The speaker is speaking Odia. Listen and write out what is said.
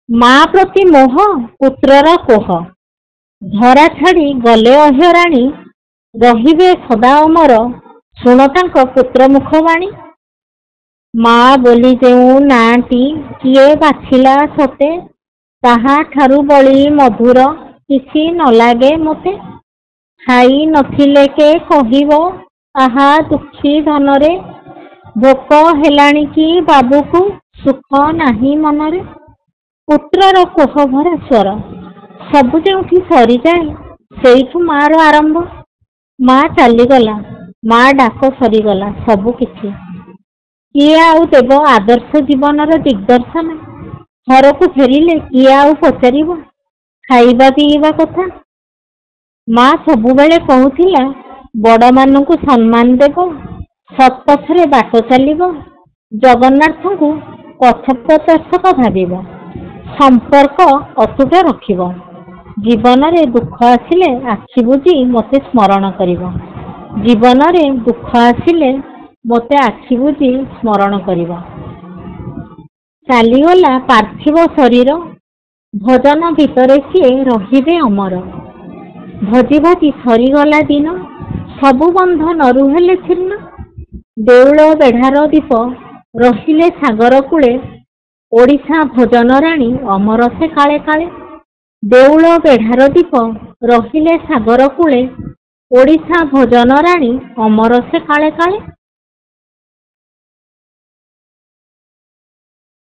ମା ପ୍ରତି ମୋହ ପୁତ୍ରର କୋହ। ଧରା ଛାଡ଼ି ଗଲେ ଅହରାଣୀ, ରହିବେ ସଦା ଅମର, ଶୁଣ ତାଙ୍କ ପୁତ୍ର ମୁଖବାଣୀ। ମା ବୋଲି ଯେଉଁ ନାଁଟି କିଏ ବାଛିଲା ସତେ, ତାହା ଠାରୁ ବଳି ମଧୁର କିଛି ନ ଲାଗେ ମୋତେ। ଖାଇ ନଥିଲେ କେ କହିବ, ଆହା ଦୁଃଖୀ ଧନରେ, ଭୋକ ହେଲାଣି କି ବାବୁକୁ, ସୁଖ ନାହିଁ ମନରେ। ପୁତ୍ରର କୋହ ଭରା ସ୍ୱର। ସବୁ ଯେଉଁଠି ସରିଯାଏ, ସେଇଠୁ ମାର ଆରମ୍ଭ। ମା ଚାଲିଗଲା, ମା ଡାକ ସରିଗଲା ସବୁ କିଛି। କିଏ ଆଉ ଦେବ ଆଦର୍ଶ ଜୀବନର ଦିଗ୍ଦର୍ଶନ? ଘରକୁ ଫେରିଲେ କିଏ ଆଉ ପଚାରିବ ଖାଇବା ପିଇବା କଥା? ମା ସବୁବେଳେ କହୁଥିଲା, ବଡ଼ମାନଙ୍କୁ ସମ୍ମାନ ଦେବ, ସତ୍ ପଥରେ ବାଟ ଚାଲିବ, ଜଗନ୍ନାଥଙ୍କୁ ପଥପ୍ରଦର୍ଶକ ଭାବିବ, ସମ୍ପର୍କ ଅତୁଟ ରଖିବ। ଜୀବନରେ ଦୁଃଖ ଆସିଲେ ଆଖି ବୁଜି ମୋତେ ସ୍ମରଣ କରିବ। ଜୀବନରେ ଦୁଃଖ ଆସିଲେ ମୋତେ ଆଖି ବୁଜି ସ୍ମରଣ କରିବ। ଚାଲିଗଲା ପାର୍ଥିବ ଶରୀର, ଭଜନ ଭିତରେ ସିଏ ରହିବେ ଅମର। ଭଜି ଭଜି ସରିଗଲା ଦିନ, ସବୁ ବନ୍ଧନରୁ ହେଲେ ଛିନ୍ନ। ଦେଉଳ ବେଢ଼ାର ଦୀପ ରହିଲେ ସାଗର କୂଳେ, ଓଡ଼ିଶା ଭଜନ ରାଣୀ ଅମର ସେ କାଳେ କାଳେ। ଦେଉଳ ବେଢ଼ାର ଦୀପ ରହିଲେ ସାଗର କୂଳେ, ଓଡ଼ିଶା ଭଜନ ରାଣୀ ଅମର ସେ କାଳେ କାଳେ।